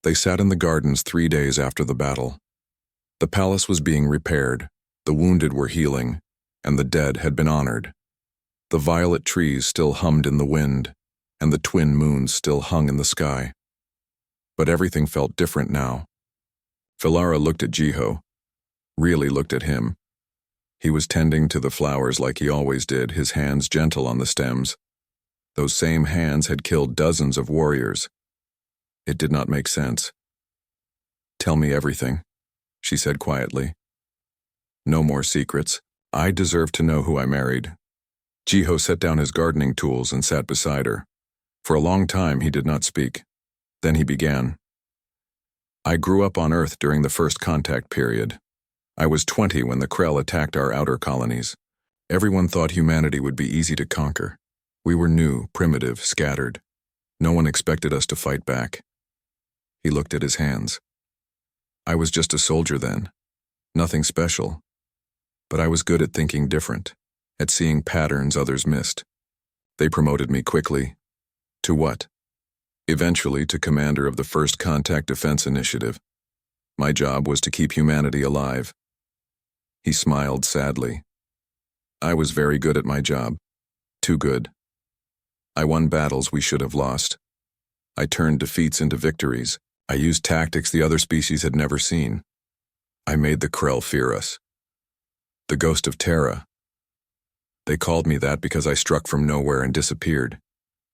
They sat in the gardens 3 days after the battle. The palace was being repaired, the wounded were healing, and the dead had been honored. The violet trees still hummed in the wind, and the twin moons still hung in the sky. But everything felt different now. Valara looked at Jiho, really looked at him. He was tending to the flowers like he always did, his hands gentle on the stems. Those same hands had killed dozens of warriors. It did not make sense. "Tell me everything," she said quietly. "No more secrets. I deserve to know who I married." Jiho set down his gardening tools and sat beside her. For a long time he did not speak. Then he began. "I grew up on Earth during the first contact period. I was 20 when the Krell attacked our outer colonies. Everyone thought humanity would be easy to conquer. We were new, primitive, scattered. No one expected us to fight back." He looked at his hands. "I was just a soldier then. Nothing special. But I was good at thinking different, at seeing patterns others missed. They promoted me quickly. To what? Eventually to commander of the First Contact Defense Initiative. My job was to keep humanity alive." He smiled sadly. "I was very good at my job. Too good. I won battles we should have lost. I turned defeats into victories. I used tactics the other species had never seen. I made the Krell fear us. The Ghost of Terra. They called me that because I struck from nowhere and disappeared.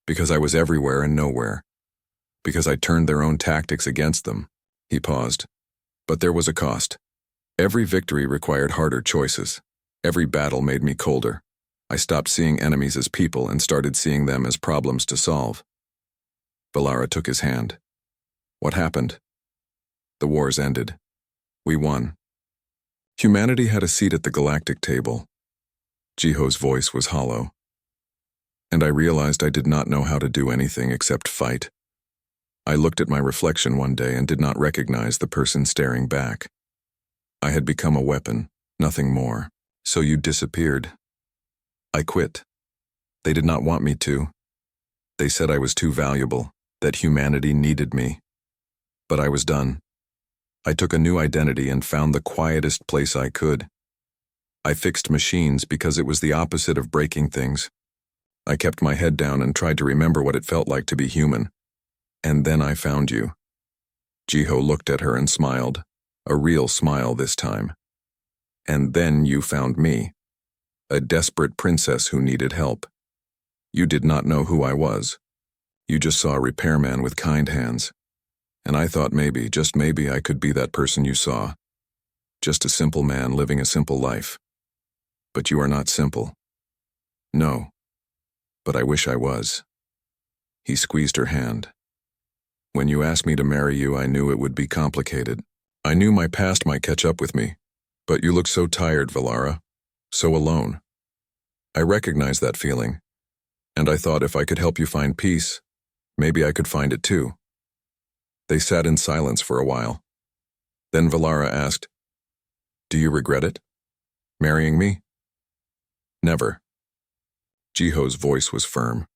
Because I was everywhere and nowhere. Because I turned their own tactics against them." He paused. "But there was a cost. Every victory required harder choices. Every battle made me colder. I stopped seeing enemies as people and started seeing them as problems to solve." Valara took his hand. "What happened?" "The wars ended. We won. Humanity had a seat at the galactic table." Jiho's voice was hollow. "And I realized I did not know how to do anything except fight. I looked at my reflection one day and did not recognize the person staring back. I had become a weapon, nothing more. So you disappeared." "I quit. They did not want me to. They said I was too valuable, that humanity needed me. But I was done. I took a new identity and found the quietest place I could. I fixed machines because it was the opposite of breaking things. I kept my head down and tried to remember what it felt like to be human. And then I found you." Jiho looked at her and smiled, a real smile this time. "And then you found me, a desperate princess who needed help. You did not know who I was. You just saw a repairman with kind hands. And I thought maybe, just maybe, I could be that person you saw. Just a simple man living a simple life. But you are not simple." "No. But I wish I was." He squeezed her hand. "When you asked me to marry you, I knew it would be complicated. I knew my past might catch up with me. But you look so tired, Valara. So alone. I recognized that feeling. And I thought if I could help you find peace, maybe I could find it too." They sat in silence for a while. Then Valara asked, "Do you regret it? Marrying me?" "Never." Jiho's voice was firm.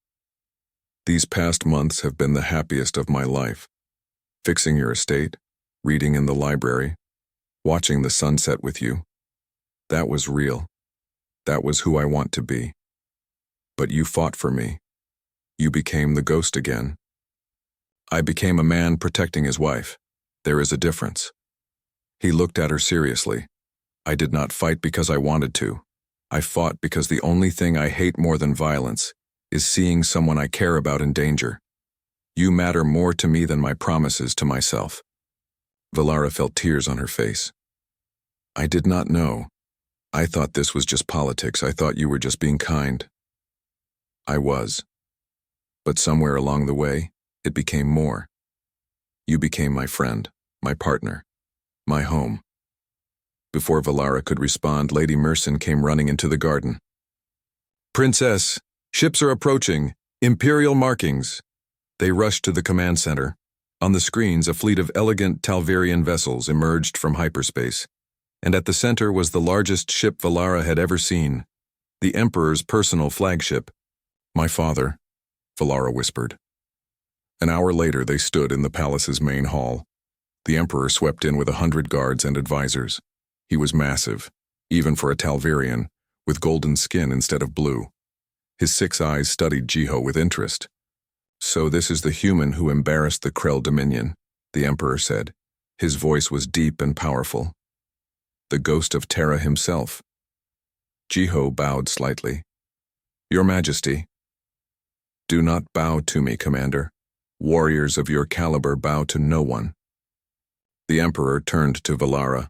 "These past months have been the happiest of my life. Fixing your estate, reading in the library, watching the sunset with you. That was real. That was who I want to be. But you fought for me. You became the ghost again. I became a man protecting his wife. There is a difference." He looked at her seriously. "I did not fight because I wanted to. I fought because the only thing I hate more than violence is seeing someone I care about in danger. You matter more to me than my promises to myself." Valara felt tears on her face. "I did not know. I thought this was just politics. I thought you were just being kind." "I was. But somewhere along the way, it became more. You became my friend, my partner, my home." Before Valara could respond, Lady Merson came running into the garden. "Princess, ships are approaching. Imperial markings." They rushed to the command center. On the screens, a fleet of elegant Talvarian vessels emerged from hyperspace. And at the center was the largest ship Valara had ever seen, the Emperor's personal flagship. "My father," Valara whispered. An hour later, they stood in the palace's main hall. The emperor swept in with 100 guards and advisors. He was massive, even for a Talvirian, with golden skin instead of blue. His 6 eyes studied Jiho with interest. "So this is the human who embarrassed the Krell Dominion," the emperor said. His voice was deep and powerful. "The ghost of Terra himself." Jiho bowed slightly. "Your Majesty." "Do not bow to me, Commander. Warriors of your caliber bow to no one." The emperor turned to Valara.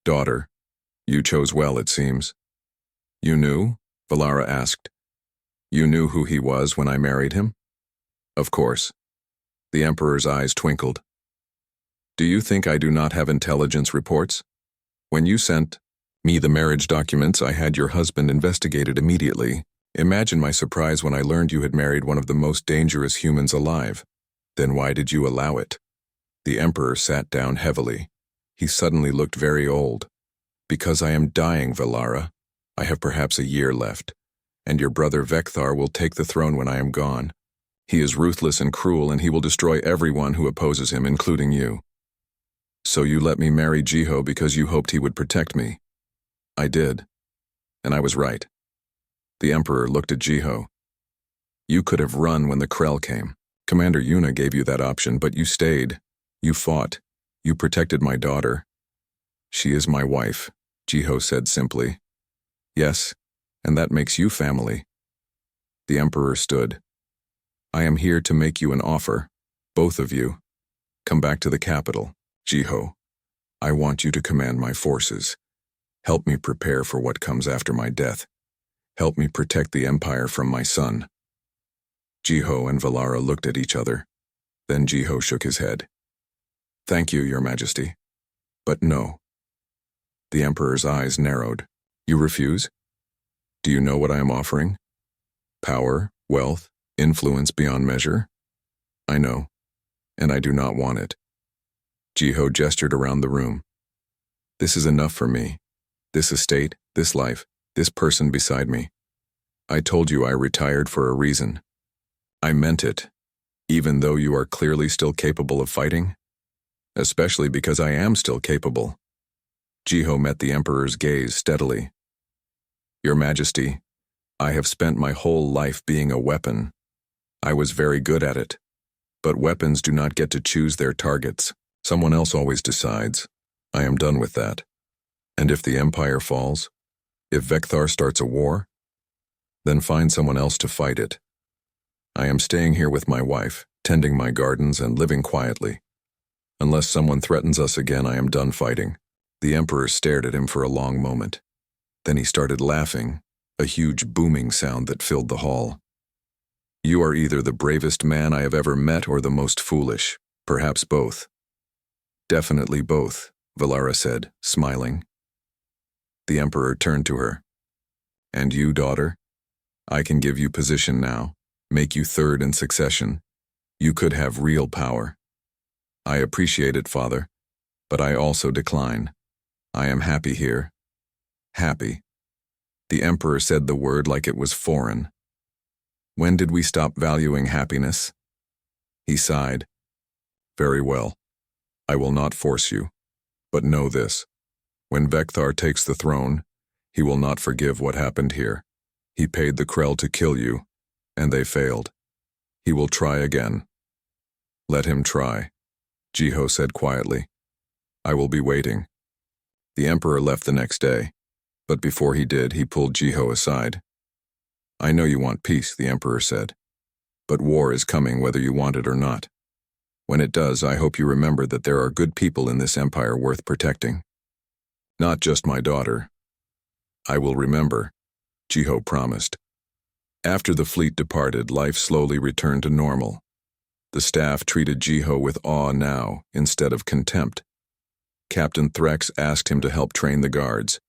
"Daughter, you chose well, it seems." "You knew?" Valara asked. "You knew who he was when I married him?" "Of course." The emperor's eyes twinkled. "Do you think I do not have intelligence reports? When you sent me the marriage documents, I had your husband investigated immediately. Imagine my surprise when I learned you had married one of the most dangerous humans alive. Then why did you allow it?" The emperor sat down heavily. He suddenly looked very old. "Because I am dying, Valara. I have perhaps a year left, and your brother Vekthar will take the throne when I am gone. He is ruthless and cruel, and he will destroy everyone who opposes him, including you. So you let me marry Jiho because you hoped he would protect me." "I did, and I was right." The emperor looked at Jiho. "You could have run when the Krell came. Commander Yuna gave you that option, but you stayed. You fought. You protected my daughter." "She is my wife," Jiho said simply. "Yes, and that makes you family." The emperor stood. "I am here to make you an offer, both of you. Come back to the capital, Jiho. I want you to command my forces. Help me prepare for what comes after my death. Help me protect the Empire from my son." Jiho and Valara looked at each other. Then Jiho shook his head. "Thank you, Your Majesty. But no." The emperor's eyes narrowed. "You refuse? Do you know what I am offering? Power, wealth, influence beyond measure? I know, and I do not want it." Jiho gestured around the room. "This is enough for me. This estate, this life, this person beside me. I told you I retired for a reason. I meant it, even though you are clearly still capable of fighting. Especially because I am still capable." Jiho met the emperor's gaze steadily. "Your Majesty, I have spent my whole life being a weapon. I was very good at it. But weapons do not get to choose their targets. Someone else always decides. I am done with that. And if the Empire falls, if Vekthar starts a war, then find someone else to fight it. I am staying here with my wife, tending my gardens and living quietly. Unless someone threatens us again, I am done fighting." The emperor stared at him for a long moment. Then he started laughing, a huge booming sound that filled the hall. "You are either the bravest man I have ever met or the most foolish, perhaps both." "Definitely both," Valara said, smiling. The emperor turned to her. "And you, daughter? I can give you position now, make you third in succession. You could have real power. I appreciate it, father, but I also decline. I am happy here." "Happy." The emperor said the word like it was foreign. "When did we stop valuing happiness?" He sighed. "Very well. I will not force you. But know this. When Vekthar takes the throne, he will not forgive what happened here. He paid the Krell to kill you, and they failed. He will try again." "Let him try," Jiho said quietly. "I will be waiting." The emperor left the next day, but before he did, he pulled Jiho aside. "I know you want peace," the emperor said, "but war is coming whether you want it or not. When it does, I hope you remember that there are good people in this empire worth protecting. Not just my daughter." "I will remember," Jiho promised. After the fleet departed, life slowly returned to normal. The staff treated Jiho with awe now, instead of contempt. Captain Threx asked him to help train the guards,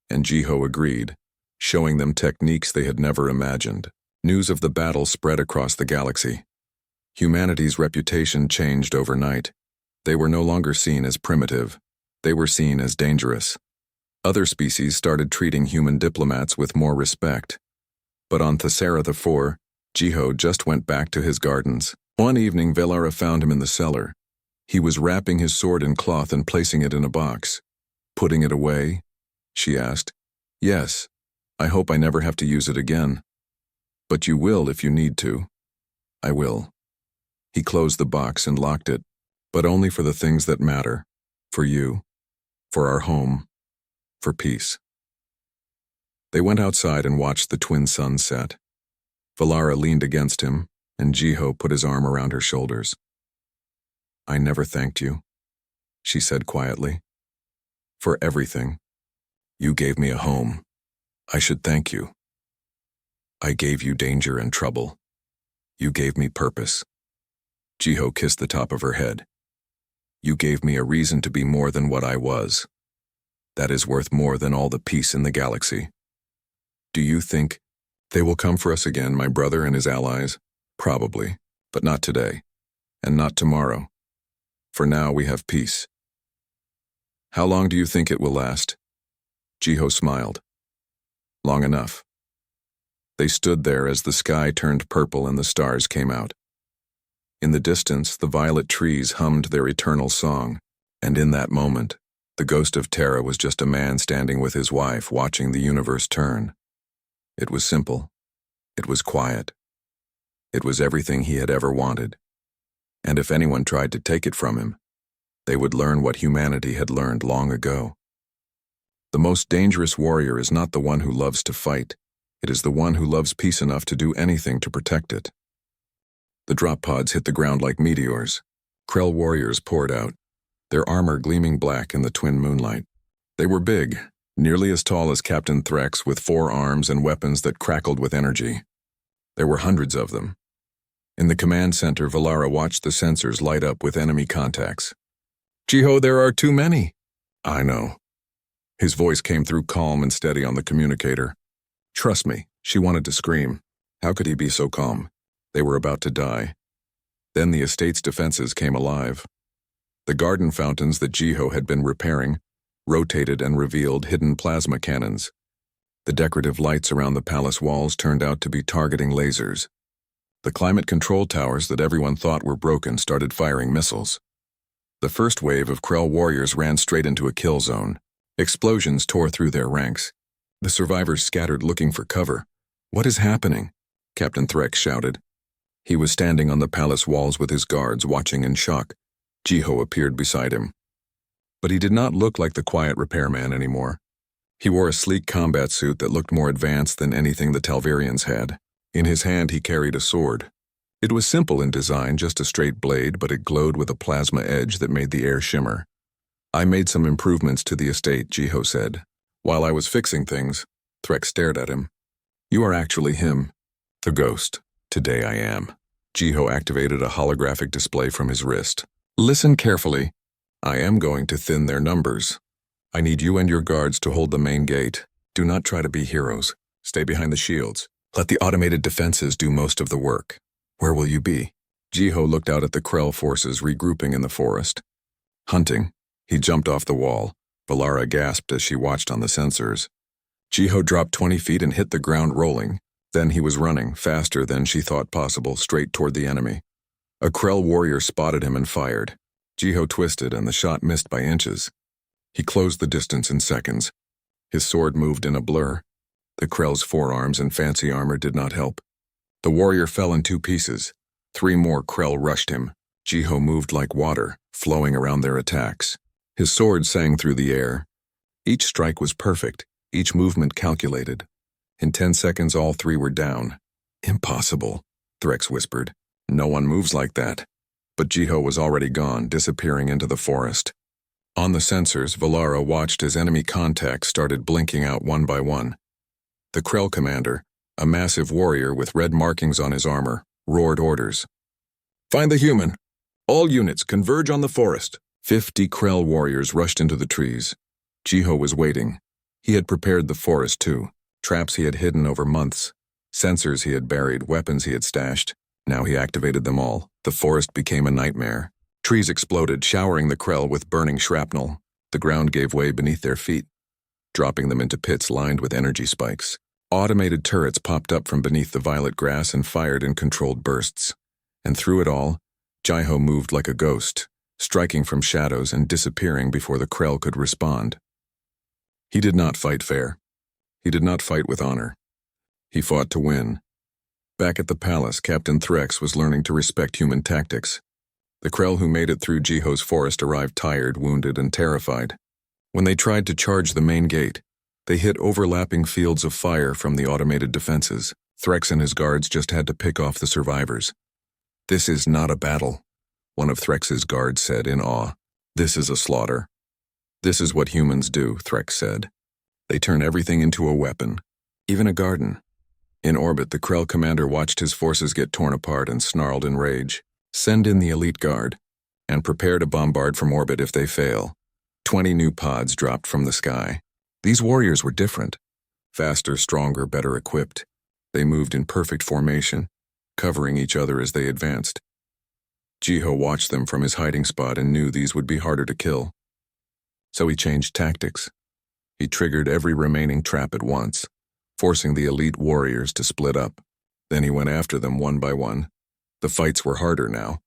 and Jiho agreed, showing them techniques they had never imagined. News of the battle spread across the galaxy. Humanity's reputation changed overnight. They were no longer seen as primitive. They were seen as dangerous. Other species started treating human diplomats with more respect. But on Thesera IV, Jiho just went back to his gardens. One evening, Valara found him in the cellar. He was wrapping his sword in cloth and placing it in a box. "Putting it away?" she asked. "Yes. I hope I never have to use it again." "But you will if you need to." "I will." He closed the box and locked it, but only for the things that matter. For you. For our home. For peace. They went outside and watched the twin suns set. Valara leaned against him, and Jiho put his arm around her shoulders. "I never thanked you," she said quietly. "For everything. You gave me a home. I should thank you. I gave you danger and trouble. You gave me purpose." Jiho kissed the top of her head. "You gave me a reason to be more than what I was. That is worth more than all the peace in the galaxy. Do you think they will come for us again, my brother and his allies? Probably, but not today, and not tomorrow. For now we have peace." "How long do you think it will last?" Jiho smiled. "Long enough." They stood there as the sky turned purple and the stars came out. In the distance, the violet trees hummed their eternal song, and in that moment, the ghost of Terra was just a man standing with his wife watching the universe turn. It was simple. It was quiet. It was everything he had ever wanted. And if anyone tried to take it from him, they would learn what humanity had learned long ago. The most dangerous warrior is not the one who loves to fight. It is the one who loves peace enough to do anything to protect it. The drop pods hit the ground like meteors. Krell warriors poured out, their armor gleaming black in the twin moonlight. They were big, nearly as tall as Captain Threx, with 4 arms and weapons that crackled with energy. There were hundreds of them. In the command center, Valara watched the sensors light up with enemy contacts. "Jiho, there are too many." "I know." His voice came through calm and steady on the communicator. "Trust me," she wanted to scream. How could he be so calm? They were about to die. Then the estate's defenses came alive. The garden fountains that Jiho had been repairing rotated and revealed hidden plasma cannons. The decorative lights around the palace walls turned out to be targeting lasers. The climate control towers that everyone thought were broken started firing missiles. The first wave of Krell warriors ran straight into a kill zone. Explosions tore through their ranks. The survivors scattered looking for cover. "What is happening?" Captain Threx shouted. He was standing on the palace walls with his guards, watching in shock. Jiho appeared beside him. But he did not look like the quiet repairman anymore. He wore a sleek combat suit that looked more advanced than anything the Talvarians had. In his hand he carried a sword. It was simple in design, just a straight blade, but it glowed with a plasma edge that made the air shimmer. "I made some improvements to the estate," Jiho said. "While I was fixing things," Threx stared at him. "You are actually him, the ghost." "Today I am." Jiho activated a holographic display from his wrist. "Listen carefully. I am going to thin their numbers. I need you and your guards to hold the main gate. Do not try to be heroes. Stay behind the shields. Let the automated defenses do most of the work. Where will you be?" Jiho looked out at the Krell forces regrouping in the forest. "Hunting." He jumped off the wall. Valara gasped as she watched on the sensors. Jiho dropped 20 feet and hit the ground rolling. Then he was running, faster than she thought possible, straight toward the enemy. A Krell warrior spotted him and fired. Jiho twisted and the shot missed by inches. He closed the distance in seconds. His sword moved in a blur. The Krell's forearms and fancy armor did not help. The warrior fell in 2 pieces. 3 more Krell rushed him. Jiho moved like water, flowing around their attacks. His sword sang through the air. Each strike was perfect, each movement calculated. In 10 seconds all 3 were down. "Impossible," Threx whispered. "No one moves like that." But Jiho was already gone, disappearing into the forest. On the sensors, Valara watched as enemy contacts started blinking out one by one. The Krell commander, a massive warrior with red markings on his armor, roared orders. "Find the human! All units converge on the forest!" 50 Krell warriors rushed into the trees. Jiho was waiting. He had prepared the forest too. Traps he had hidden over months. Sensors he had buried, weapons he had stashed. Now he activated them all. The forest became a nightmare. Trees exploded, showering the Krell with burning shrapnel. The ground gave way beneath their feet, dropping them into pits lined with energy spikes. Automated turrets popped up from beneath the violet grass and fired in controlled bursts. And through it all, Jiho moved like a ghost, striking from shadows and disappearing before the Krell could respond. He did not fight fair. He did not fight with honor. He fought to win. Back at the palace, Captain Threx was learning to respect human tactics. The Krell who made it through Jiho's forest arrived tired, wounded, and terrified. When they tried to charge the main gate, they hit overlapping fields of fire from the automated defenses. Threx and his guards just had to pick off the survivors. "This is not a battle," one of Threx's guards said in awe. "This is a slaughter." "This is what humans do," Threx said. "They turn everything into a weapon, even a garden." In orbit, the Krell commander watched his forces get torn apart and snarled in rage. "Send in the elite guard, and prepare to bombard from orbit if they fail." 20 new pods dropped from the sky. These warriors were different. Faster, stronger, better equipped. They moved in perfect formation, covering each other as they advanced. Jiho watched them from his hiding spot and knew these would be harder to kill. So he changed tactics. He triggered every remaining trap at once, forcing the elite warriors to split up. Then he went after them one by one. The fights were harder now.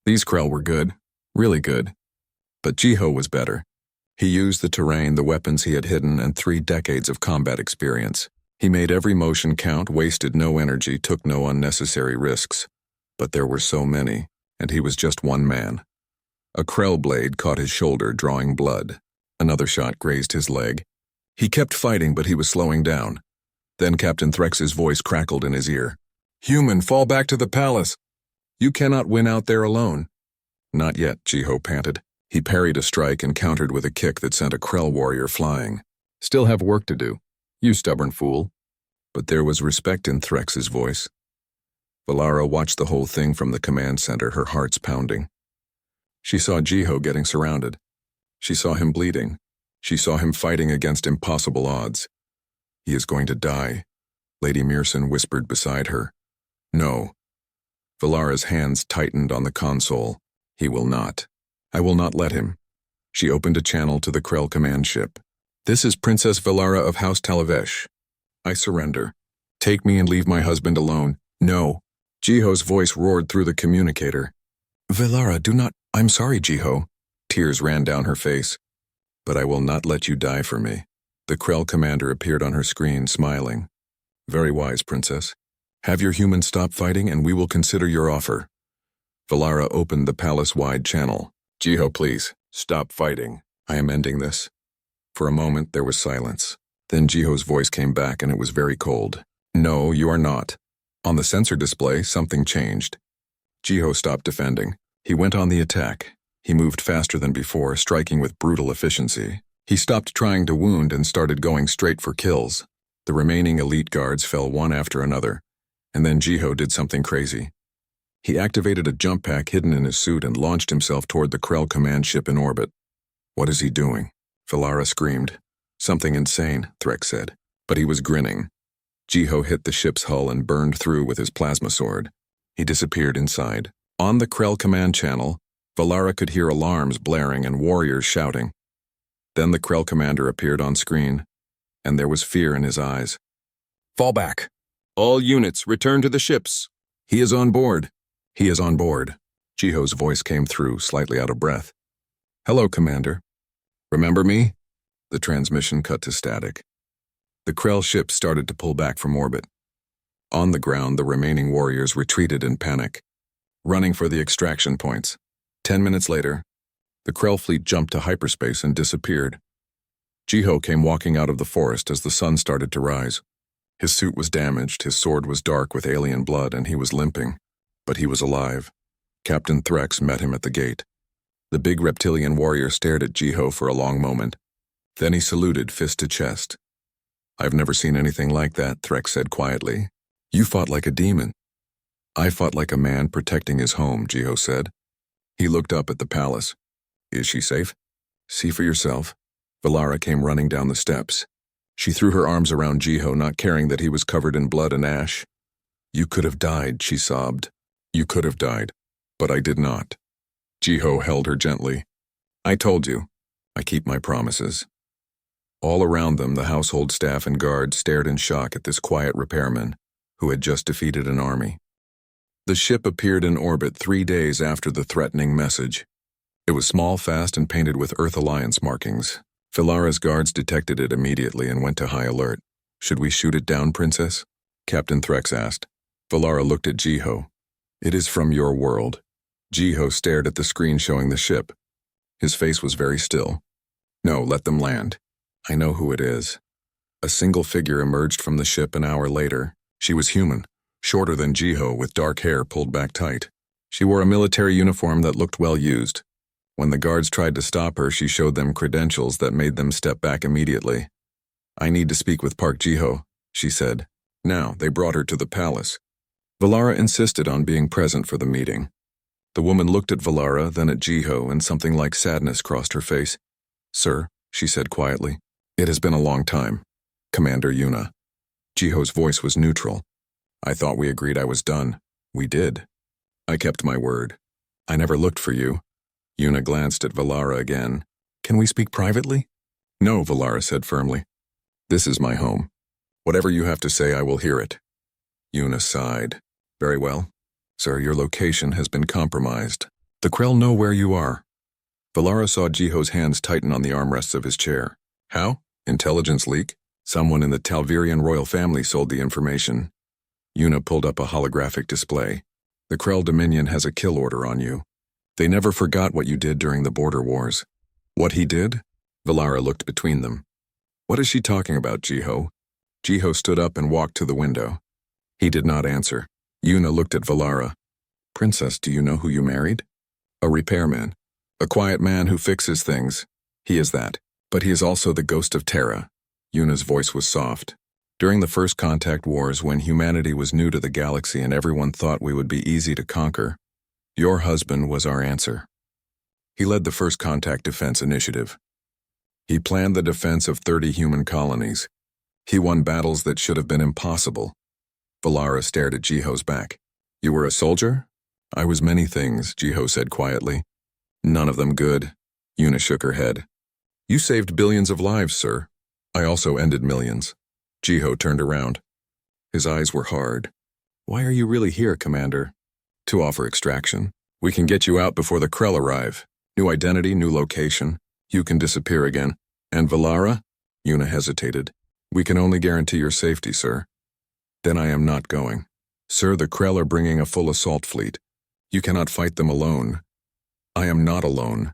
These Krell were good, really good. But Jiho was better. He used the terrain, the weapons he had hidden, and 3 decades of combat experience. He made every motion count, wasted no energy, took no unnecessary risks. But there were so many, and he was just one man. A Krell blade caught his shoulder, drawing blood. Another shot grazed his leg. He kept fighting, but he was slowing down. Then Captain Threx's voice crackled in his ear. "Human, fall back to the palace. You cannot win out there alone." "Not yet," Jiho panted. He parried a strike and countered with a kick that sent a Krell warrior flying. "Still have work to do, you stubborn fool." But there was respect in Threx's voice. Valara watched the whole thing from the command center, her heart's pounding. She saw Jiho getting surrounded. She saw him bleeding. She saw him fighting against impossible odds. "He is going to die," Lady Mearson whispered beside her. "No." Valara's hands tightened on the console. "He will not. I will not let him." She opened a channel to the Krell command ship. "This is Princess Valara of House Talavesh. I surrender. Take me and leave my husband alone." "No." Jiho's voice roared through the communicator. "Valara, do not—" "I'm sorry, Jiho." Tears ran down her face. "But I will not let you die for me." The Krell commander appeared on her screen, smiling. "Very wise, Princess. Have your humans stop fighting and we will consider your offer." Valara opened the palace-wide channel. "Jiho, please, stop fighting. I am ending this." For a moment, there was silence. Then Jiho's voice came back and it was very cold. "No, you are not." On the sensor display, something changed. Jiho stopped defending. He went on the attack. He moved faster than before, striking with brutal efficiency. He stopped trying to wound and started going straight for kills. The remaining elite guards fell one after another, and then Jiho did something crazy. He activated a jump pack hidden in his suit and launched himself toward the Krell command ship in orbit. "What is he doing?" Valara screamed. "Something insane," Threx said, but he was grinning. Jiho hit the ship's hull and burned through with his plasma sword. He disappeared inside. On the Krell command channel, Valara could hear alarms blaring and warriors shouting. Then the Krell commander appeared on screen, and there was fear in his eyes. "Fall back. All units, return to the ships. He is on board." "He is on board." Jiho's voice came through, slightly out of breath. "Hello, Commander. Remember me?" The transmission cut to static. The Krell ship started to pull back from orbit. On the ground, the remaining warriors retreated in panic, running for the extraction points. 10 minutes later, the Krell fleet jumped to hyperspace and disappeared. Jiho came walking out of the forest as the sun started to rise. His suit was damaged, his sword was dark with alien blood, and he was limping. But he was alive. Captain Threx met him at the gate. The big reptilian warrior stared at Jiho for a long moment. Then he saluted, fist to chest. "I've never seen anything like that," Threx said quietly. "You fought like a demon." "I fought like a man protecting his home," Jiho said. He looked up at the palace. "Is she safe?" "See for yourself." Valara came running down the steps. She threw her arms around Jiho, not caring that he was covered in blood and ash. "You could have died," she sobbed. "You could have died, but I did not." Jiho held her gently. "I told you. I keep my promises." All around them, the household staff and guards stared in shock at this quiet repairman who had just defeated an army. The ship appeared in orbit 3 days after the threatening message. It was small, fast, and painted with Earth Alliance markings. Valara's guards detected it immediately and went to high alert. "Should we shoot it down, Princess?" Captain Threx asked. Valara looked at Jiho. "It is from your world." Jiho stared at the screen showing the ship. His face was very still. "No, let them land. I know who it is." A single figure emerged from the ship an hour later. She was human, shorter than Jiho, with dark hair pulled back tight. She wore a military uniform that looked well used. When the guards tried to stop her, she showed them credentials that made them step back immediately. "I need to speak with Park Jiho," she said. Now, they brought her to the palace. Valara insisted on being present for the meeting. The woman looked at Valara, then at Jiho, and something like sadness crossed her face. "Sir," she said quietly, "it has been a long time. Commander Yuna." Jiho's voice was neutral. "I thought we agreed I was done." "We did. I kept my word. I never looked for you." Yuna glanced at Valara again. "Can we speak privately?" "No," Valara said firmly. "This is my home. Whatever you have to say, I will hear it." Yuna sighed. "Very well. Sir, your location has been compromised. The Krell know where you are." Valara saw Jiho's hands tighten on the armrests of his chair. "How? Intelligence leak? Someone in the Talvirian royal family sold the information." Yuna pulled up a holographic display. "The Krell Dominion has a kill order on you. They never forgot what you did during the border wars." "What he did?" Valara looked between them. "What is she talking about, Jiho?" Jiho stood up and walked to the window. He did not answer. Yuna looked at Valara. "Princess, do you know who you married?" "A repairman. A quiet man who fixes things. He is that. But he is also the ghost of Terra." Yuna's voice was soft. "During the First Contact Wars, when humanity was new to the galaxy and everyone thought we would be easy to conquer, your husband was our answer. He led the First Contact Defense Initiative. He planned the defense of 30 human colonies. He won battles that should have been impossible." Valara stared at Jiho's back. "You were a soldier?" "I was many things," Jiho said quietly. "None of them good." Yuna shook her head. "You saved billions of lives, sir." "I also ended millions." Jiho turned around. His eyes were hard. "Why are you really here, Commander?" "To offer extraction. We can get you out before the Krell arrive. New identity, new location. You can disappear again." "And Valara?" Yuna hesitated. "We can only guarantee your safety, sir." "Then I am not going." "Sir, the Krell are bringing a full assault fleet. You cannot fight them alone." "I am not alone."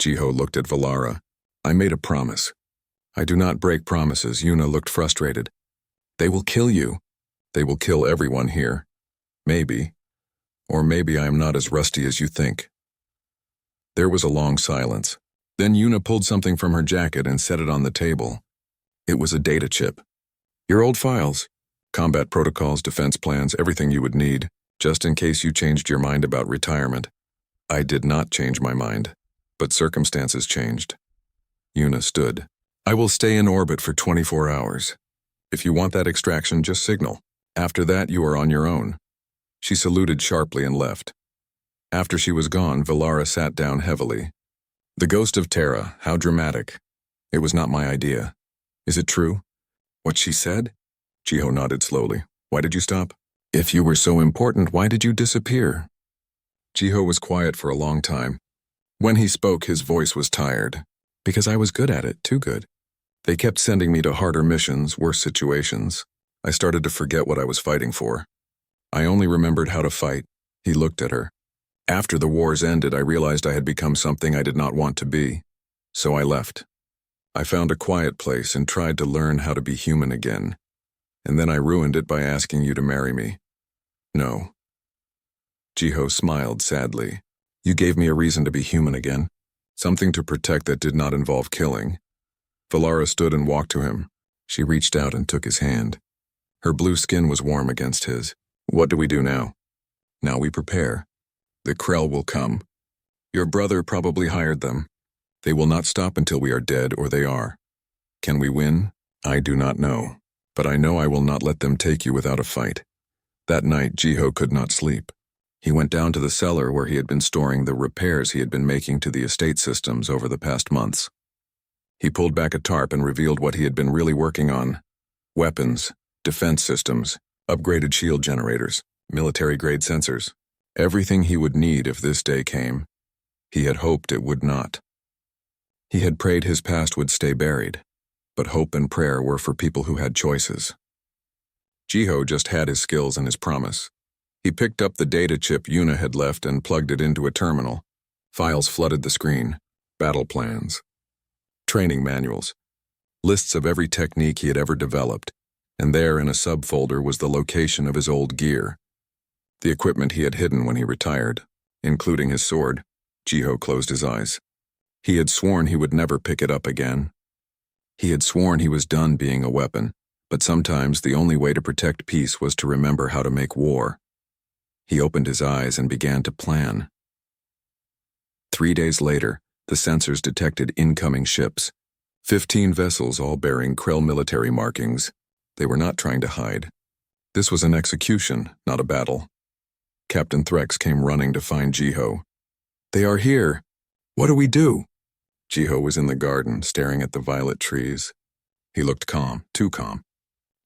Jiho looked at Valara. "I made a promise." "I do not break promises." Yuna looked frustrated. "They will kill you. They will kill everyone here. Maybe. Or maybe I am not as rusty as you think." There was a long silence. Then Yuna pulled something from her jacket and set it on the table. It was a data chip. "Your old files. Combat protocols, defense plans, everything you would need, just in case you changed your mind about retirement." "I did not change my mind, but circumstances changed." Yuna stood. "I will stay in orbit for 24 hours. If you want that extraction, just signal. After that, you are on your own." She saluted sharply and left. After she was gone, Valara sat down heavily. "The ghost of Terra, how dramatic. It was not my idea. Is it true? What she said?" Jiho nodded slowly. "Why did you stop?" "If you were so important, why did you disappear?" Jiho was quiet for a long time. When he spoke, his voice was tired. "Because I was good at it, too good. They kept sending me to harder missions, worse situations. I started to forget what I was fighting for. I only remembered how to fight." He looked at her. "After the wars ended, I realized I had become something I did not want to be. So I left. I found a quiet place and tried to learn how to be human again. And then I ruined it by asking you to marry me." "No." Jiho smiled sadly. "You gave me a reason to be human again. Something to protect that did not involve killing." Valara stood and walked to him. She reached out and took his hand. Her blue skin was warm against his. "What do we do now?" "Now we prepare. The Krell will come. Your brother probably hired them. They will not stop until we are dead, or they are. Can we win? I do not know. But I know I will not let them take you without a fight." That night, Jiho could not sleep. He went down to the cellar where he had been storing the repairs he had been making to the estate systems over the past months. He pulled back a tarp and revealed what he had been really working on: weapons, defense systems, upgraded shield generators. military-grade sensors. Everything he would need if this day came. He had hoped it would not. He had prayed his past would stay buried, but hope and prayer were for people who had choices. Jiho just had his skills and his promise. He picked up the data chip Yuna had left and plugged it into a terminal. Files flooded the screen. Battle plans. Training manuals. Lists of every technique he had ever developed, and there in a subfolder was the location of his old gear. The equipment he had hidden when he retired, including his sword. Jiho closed his eyes. He had sworn he would never pick it up again. He had sworn he was done being a weapon, but sometimes the only way to protect peace was to remember how to make war. He opened his eyes and began to plan. 3 days later, the sensors detected incoming ships. 15 vessels, all bearing Krell military markings. They were not trying to hide. This was an execution, not a battle. Captain Threx came running to find Jiho. "They are here. What do we do?" Jiho was in the garden, staring at the violet trees. He looked calm, too calm.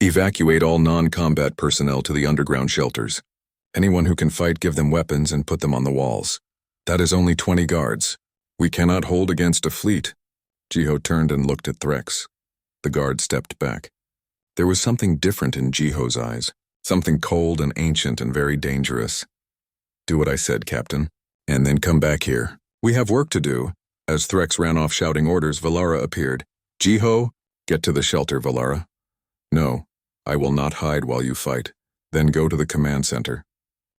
"Evacuate all non-combat personnel to the underground shelters. Anyone who can fight, give them weapons and put them on the walls. That is only 20 guards. We cannot hold against a fleet." Jiho turned and looked at Threx. The guard stepped back. There was something different in Jiho's eyes, something cold and ancient and very dangerous. "Do what I said, Captain, and then come back here. We have work to do." As Threx ran off shouting orders, Valara appeared. "Jiho, get to the shelter, Valara." "No, I will not hide while you fight. Then go to the command center.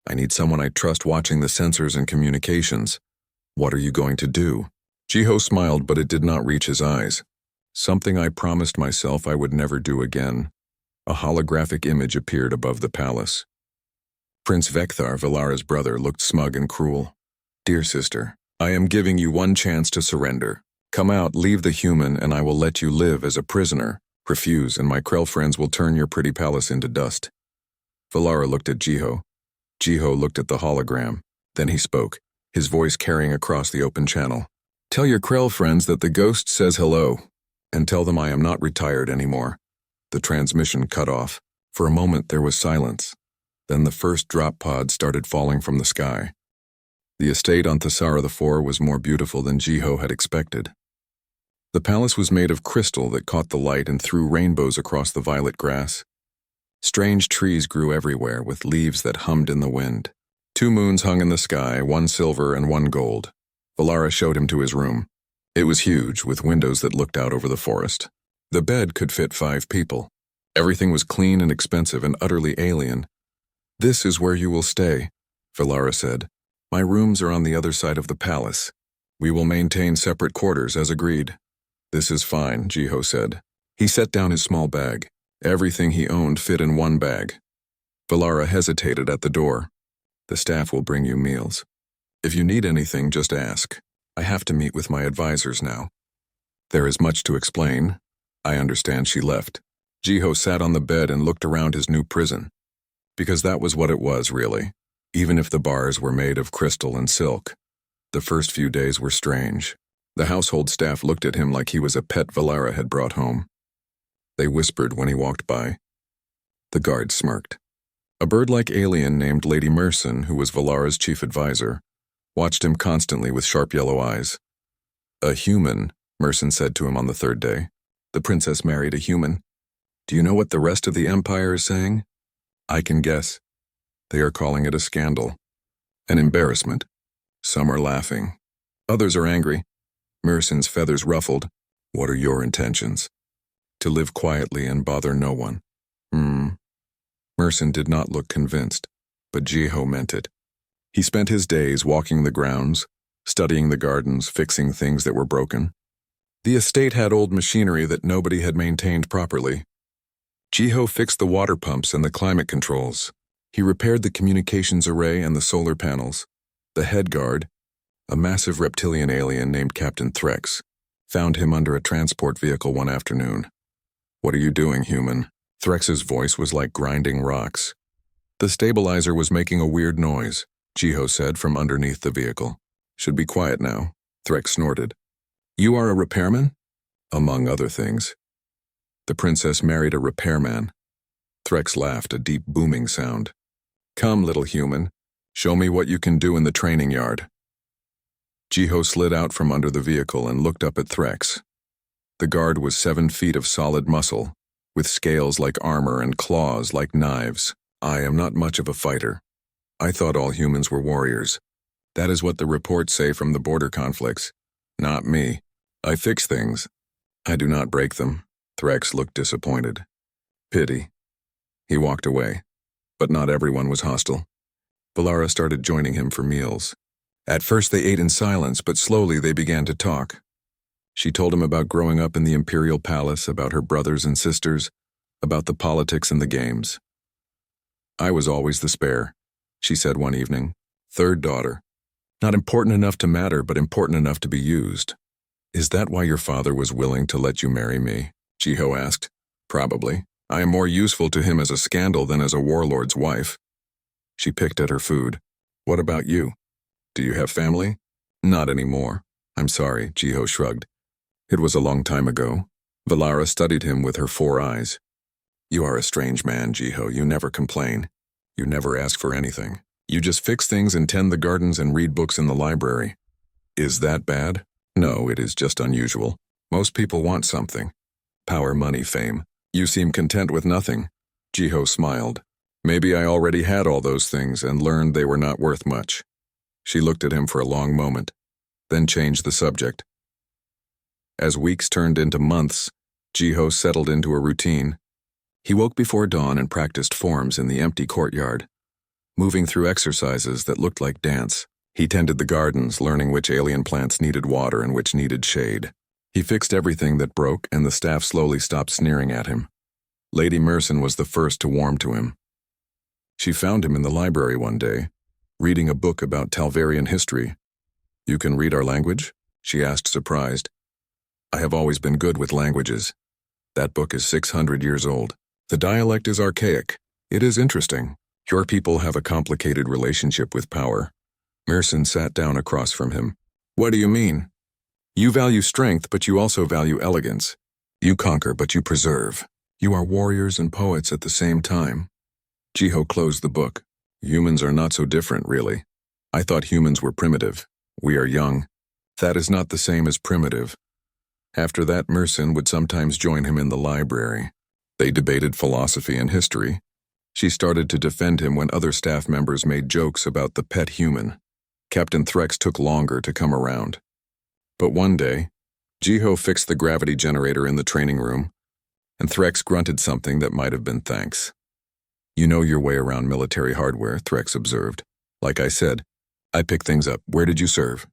I need someone I trust watching the sensors and communications." "What are you going to do?" Jiho smiled, but it did not reach his eyes. "Something I promised myself I would never do again." A holographic image appeared above the palace. Prince Vekthar, Valara's brother, looked smug and cruel. "Dear sister, I am giving you one chance to surrender. Come out, leave the human, and I will let you live as a prisoner. Refuse, and my Krell friends will turn your pretty palace into dust." Valara looked at Jiho. Jiho looked at the hologram. Then he spoke, his voice carrying across the open channel. "Tell your Krell friends that the ghost says hello, and tell them I am not retired anymore." The transmission cut off. For a moment there was silence. Then the first drop pods started falling from the sky. The estate on Thesara IV was more beautiful than Jiho had expected. The palace was made of crystal that caught the light and threw rainbows across the violet grass. Strange trees grew everywhere with leaves that hummed in the wind. 2 moons hung in the sky, 1 silver and 1 gold. Valara showed him to his room. It was huge, with windows that looked out over the forest. The bed could fit 5 people. Everything was clean and expensive and utterly alien. "This is where you will stay," Valara said. "My rooms are on the other side of the palace. We will maintain separate quarters as agreed." "This is fine," Jiho said. He set down his small bag. Everything he owned fit in 1 bag. Valara hesitated at the door. "The staff will bring you meals. If you need anything, just ask. I have to meet with my advisors now." "There is much to explain." "I understand." She left. Jiho sat on the bed and looked around his new prison. Because that was what it was, really. Even if the bars were made of crystal and silk. The first few days were strange. The household staff looked at him like he was a pet Valara had brought home. They whispered when he walked by. The guard smirked. A bird-like alien named Lady Merson, who was Valara's chief advisor, watched him constantly with sharp yellow eyes. "A human," Merson said to him on the 3rd day. "The princess married a human. Do you know what the rest of the empire is saying?" "I can guess. They are calling it a scandal. An embarrassment. Some are laughing. Others are angry." Merson's feathers ruffled. "What are your intentions?" "To live quietly and bother no one." Merson did not look convinced, but Jiho meant it. He spent his days walking the grounds, studying the gardens, fixing things that were broken. The estate had old machinery that nobody had maintained properly. Jiho fixed the water pumps and the climate controls. He repaired the communications array and the solar panels. The head guard, a massive reptilian alien named Captain Threx, found him under a transport vehicle one afternoon. "What are you doing, human?" Threx's voice was like grinding rocks. "The stabilizer was making a weird noise," Jiho said from underneath the vehicle. "Should be quiet now." Threx snorted. "You are a repairman?" "Among other things." "The princess married a repairman." Threx laughed, a deep booming sound. Come, little human. Show me what you can do in the training yard. Jiho slid out from under the vehicle and looked up at Threx. The guard was 7 feet of solid muscle, with scales like armor and claws like knives. I am not much of a fighter. I thought all humans were warriors. That is what the reports say from the border conflicts. Not me. I fix things. I do not break them. Threx looked disappointed. Pity. He walked away. But not everyone was hostile. Valara started joining him for meals. At first they ate in silence, but slowly they began to talk. She told him about growing up in the Imperial Palace, about her brothers and sisters, about the politics and the games. I was always the spare, she said one evening. Third daughter. Not important enough to matter, but important enough to be used. Is that why your father was willing to let you marry me? Jiho asked. Probably. I am more useful to him as a scandal than as a warlord's wife. She picked at her food. What about you? Do you have family? Not anymore. I'm sorry, Jiho shrugged. It was a long time ago. Valara studied him with her 4 eyes. You are a strange man, Jiho. You never complain. You never ask for anything. You just fix things and tend the gardens and read books in the library. Is that bad? No, it is just unusual. Most people want something. Power, money, fame. You seem content with nothing. Jiho smiled. Maybe I already had all those things and learned they were not worth much. She looked at him for a long moment, then changed the subject. As weeks turned into months, Jiho settled into a routine. He woke before dawn and practiced forms in the empty courtyard, moving through exercises that looked like dance. He tended the gardens, learning which alien plants needed water and which needed shade. He fixed everything that broke, and the staff slowly stopped sneering at him. Lady Merson was the first to warm to him. She found him in the library one day, reading a book about Talvarian history. You can read our language? She asked, surprised. I have always been good with languages. That book is 600 years old. The dialect is archaic. It is interesting. Your people have a complicated relationship with power. Merson sat down across from him. What do you mean? You value strength, but you also value elegance. You conquer, but you preserve. You are warriors and poets at the same time. Jiho closed the book. Humans are not so different, really. I thought humans were primitive. We are young. That is not the same as primitive. After that, Merson would sometimes join him in the library. They debated philosophy and history. She started to defend him when other staff members made jokes about the pet human. Captain Threx took longer to come around. But one day, Jiho fixed the gravity generator in the training room, and Threx grunted something that might have been thanks. You know your way around military hardware, Threx observed. Like I said, I pick things up. Where did you serve?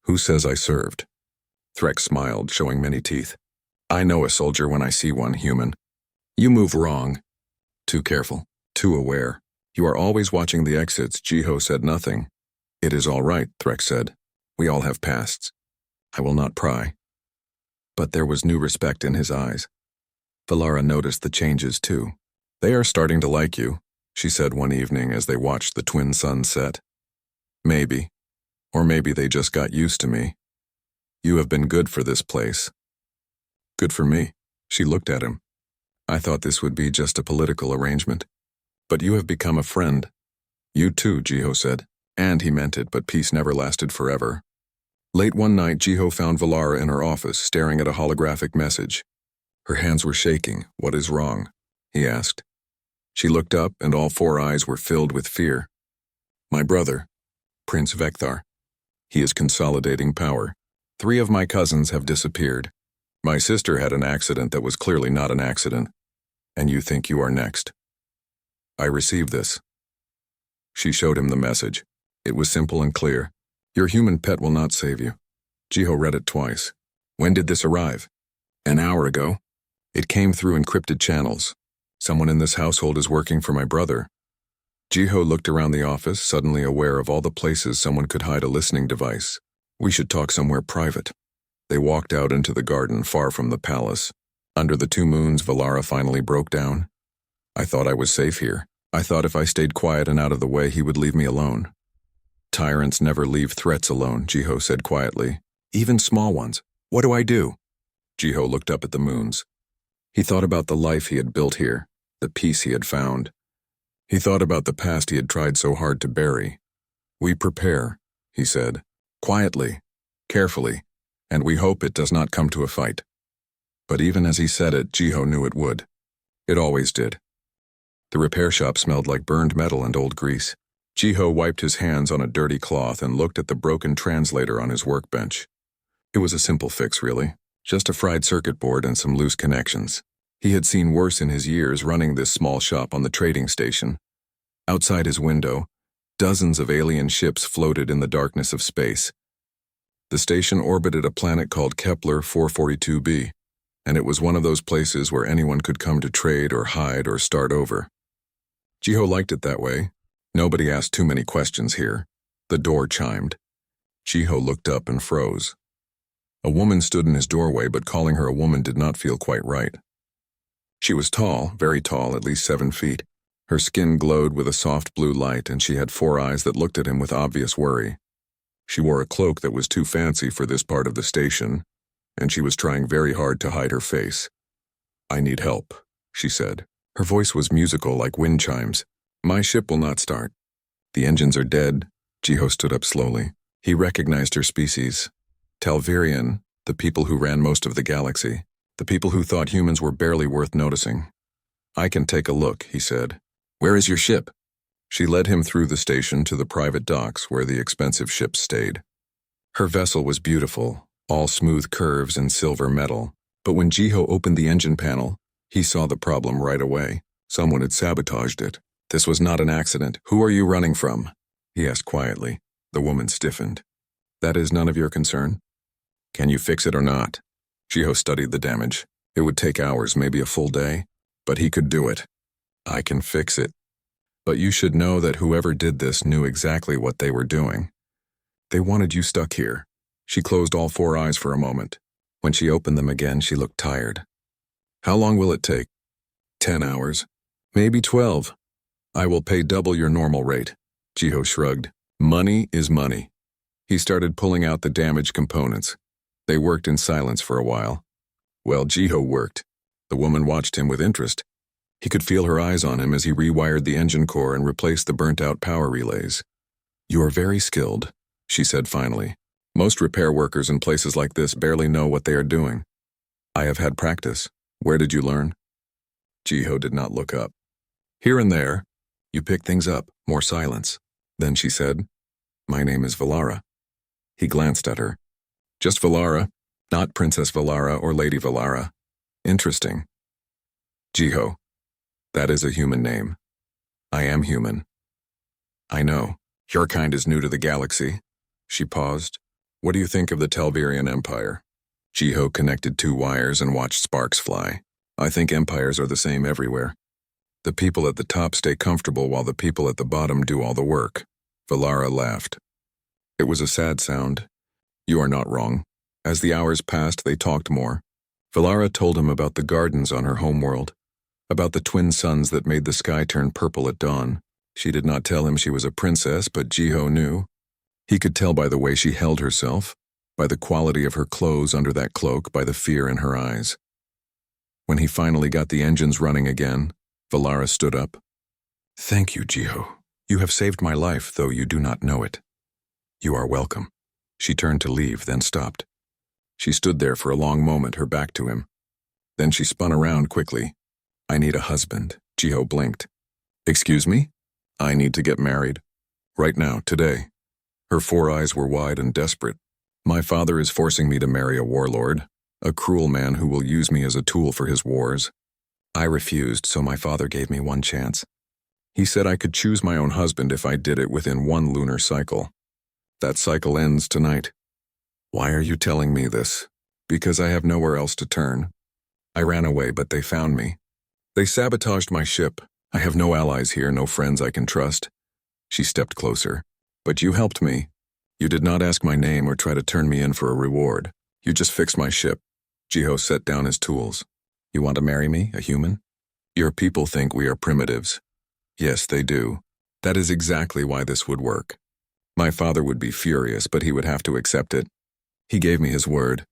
Who says I served? Threx smiled, showing many teeth. I know a soldier when I see one, human. You move wrong. Too careful, too aware. You are always watching the exits. Jiho said nothing. It is all right, Threx said. We all have pasts. I will not pry. But there was new respect in his eyes. Valara noticed the changes too. They are starting to like you, she said one evening as they watched the twin suns set. Maybe. Or maybe they just got used to me. You have been good for this place. Good for me. She looked at him. I thought this would be just a political arrangement. But you have become a friend. You too, Jiho said. And he meant it, but peace never lasted forever. Late one night, Jiho found Valara in her office, staring at a holographic message. Her hands were shaking. What is wrong? He asked. She looked up, and all 4 eyes were filled with fear. My brother, Prince Vecthar. He is consolidating power. 3 of my cousins have disappeared. My sister had an accident that was clearly not an accident. And you think you are next. I received this. She showed him the message. It was simple and clear. Your human pet will not save you. Jiho read it twice. When did this arrive? An hour ago. It came through encrypted channels. Someone in this household is working for my brother. Jiho looked around the office, suddenly aware of all the places someone could hide a listening device. We should talk somewhere private. They walked out into the garden far from the palace. Under the 2 moons, Valara finally broke down. I thought I was safe here. I thought if I stayed quiet and out of the way, he would leave me alone. Tyrants never leave threats alone, Jiho said quietly. Even small ones. What do I do? Jiho looked up at the moons. He thought about the life he had built here, the peace he had found. He thought about the past he had tried so hard to bury. "We prepare," he said, "quietly, carefully, and we hope it does not come to a fight." But even as he said it, Jiho knew it would. It always did. The repair shop smelled like burned metal and old grease. Jiho wiped his hands on a dirty cloth and looked at the broken translator on his workbench. It was a simple fix, really. Just a fried circuit board and some loose connections. He had seen worse in his years running this small shop on the trading station. Outside his window, dozens of alien ships floated in the darkness of space. The station orbited a planet called Kepler 442b, and it was one of those places where anyone could come to trade or hide or start over. Jiho liked it that way. Nobody asked too many questions here. The door chimed. Jiho looked up and froze. A woman stood in his doorway, but calling her a woman did not feel quite right. She was tall, very tall, at least 7 feet. Her skin glowed with a soft blue light, and she had 4 eyes that looked at him with obvious worry. She wore a cloak that was too fancy for this part of the station, and she was trying very hard to hide her face. "I need help," she said. Her voice was musical like wind chimes. "My ship will not start." "The engines are dead." Jiho stood up slowly. He recognized her species. Talvirian, the people who ran most of the galaxy. The people who thought humans were barely worth noticing. "I can take a look," he said. "Where is your ship?" She led him through the station to the private docks where the expensive ships stayed. Her vessel was beautiful, all smooth curves and silver metal, but when Jiho opened the engine panel, he saw the problem right away. Someone had sabotaged it. "This was not an accident. Who are you running from?" he asked quietly. The woman stiffened. "That is none of your concern. Can you fix it or not?" Jiho studied the damage. It would take hours, maybe a full day, but he could do it. "I can fix it. But you should know that whoever did this knew exactly what they were doing. They wanted you stuck here." She closed all 4 eyes for a moment. When she opened them again, she looked tired. "How long will it take?" 10 hours. Maybe 12. "I will pay double your normal rate." Jiho shrugged. Money is money. He started pulling out the damaged components. They worked in silence for a while. Well, Jiho worked. The woman watched him with interest. He could feel her eyes on him as he rewired the engine core and replaced the burnt-out power relays. "You are very skilled," she said finally. "Most repair workers in places like this barely know what they are doing." "I have had practice. Where did you learn?" Jiho did not look up. "Here and there. You pick things up." More silence. Then she said, "My name is Valara." He glanced at her. "Just Valara, not Princess Valara or Lady Valara." "Interesting." "Jiho, that is a human name. I am human." "I know. Your kind is new to the galaxy." She paused. "What do you think of the Talvirian Empire?" Jiho connected 2 wires and watched sparks fly. "I think empires are the same everywhere. The people at the top stay comfortable while the people at the bottom do all the work." Valara laughed. It was a sad sound. "You are not wrong." As the hours passed, they talked more. Valara told him about the gardens on her homeworld, about the twin suns that made the sky turn purple at dawn. She did not tell him she was a princess, but Jiho knew. He could tell by the way she held herself, by the quality of her clothes under that cloak, by the fear in her eyes. When he finally got the engines running again, Valara stood up. "Thank you, Jiho. You have saved my life, though you do not know it." "You are welcome." She turned to leave, then stopped. She stood there for a long moment, her back to him. Then she spun around quickly. "I need a husband." Jiho blinked. "Excuse me?" "I need to get married. Right now, today." Her 4 eyes were wide and desperate. "My father is forcing me to marry a warlord, a cruel man who will use me as a tool for his wars. I refused, so my father gave me one chance. He said I could choose my own husband if I did it within 1 lunar cycle. That cycle ends tonight." "Why are you telling me this?" "Because I have nowhere else to turn. I ran away, but they found me. They sabotaged my ship. I have no allies here, no friends I can trust." She stepped closer. "But you helped me. You did not ask my name or try to turn me in for a reward. You just fixed my ship." Jiho set down his tools. "You want to marry me, a human?" "Your people think we are primitives." "Yes, they do. That is exactly why this would work. My father would be furious, but he would have to accept it. He gave me his word."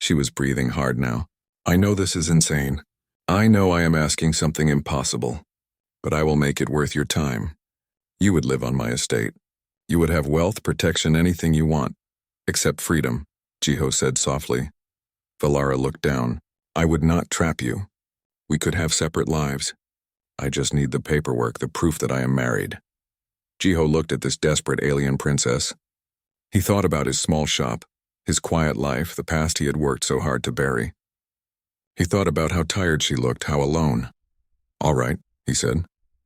She was breathing hard now. "I know this is insane. I know I am asking something impossible. but I will make it worth your time. You would live on my estate. You would have wealth, protection, anything you want, except freedom, Jiho said softly. Valara looked down. I would not trap you. We could have separate lives. I just need the paperwork, the proof that I am married. Jiho looked at this desperate alien princess. He thought about his small shop, his quiet life, the past he had worked so hard to bury. He thought about how tired she looked, how alone. All right, he said.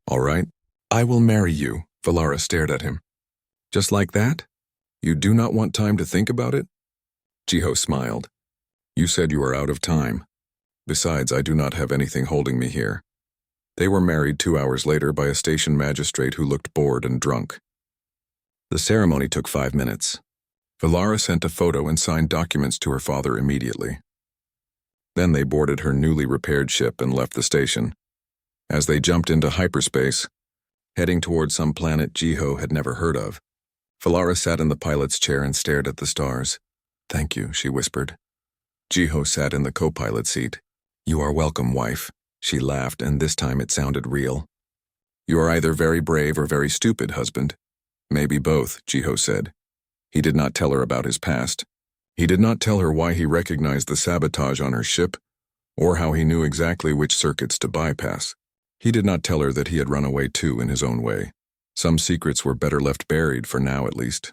All right. I will marry you, Valara stared at him. Just like that? You do not want time to think about it? Jiho smiled. You said you are out of time. Besides, I do not have anything holding me here. They were married 2 hours later by a station magistrate who looked bored and drunk. The ceremony took 5 minutes. Valara sent a photo and signed documents to her father immediately. Then they boarded her newly repaired ship and left the station. As they jumped into hyperspace, heading toward some planet Jiho had never heard of, Valara sat in the pilot's chair and stared at the stars. Thank you, she whispered. Jiho sat in the co-pilot seat. You are welcome, wife. She laughed, and this time it sounded real. You are either very brave or very stupid, husband. Maybe both, Jiho said. He did not tell her about his past. He did not tell her why he recognized the sabotage on her ship, or how he knew exactly which circuits to bypass. He did not tell her that he had run away too in his own way. Some secrets were better left buried, for now at least.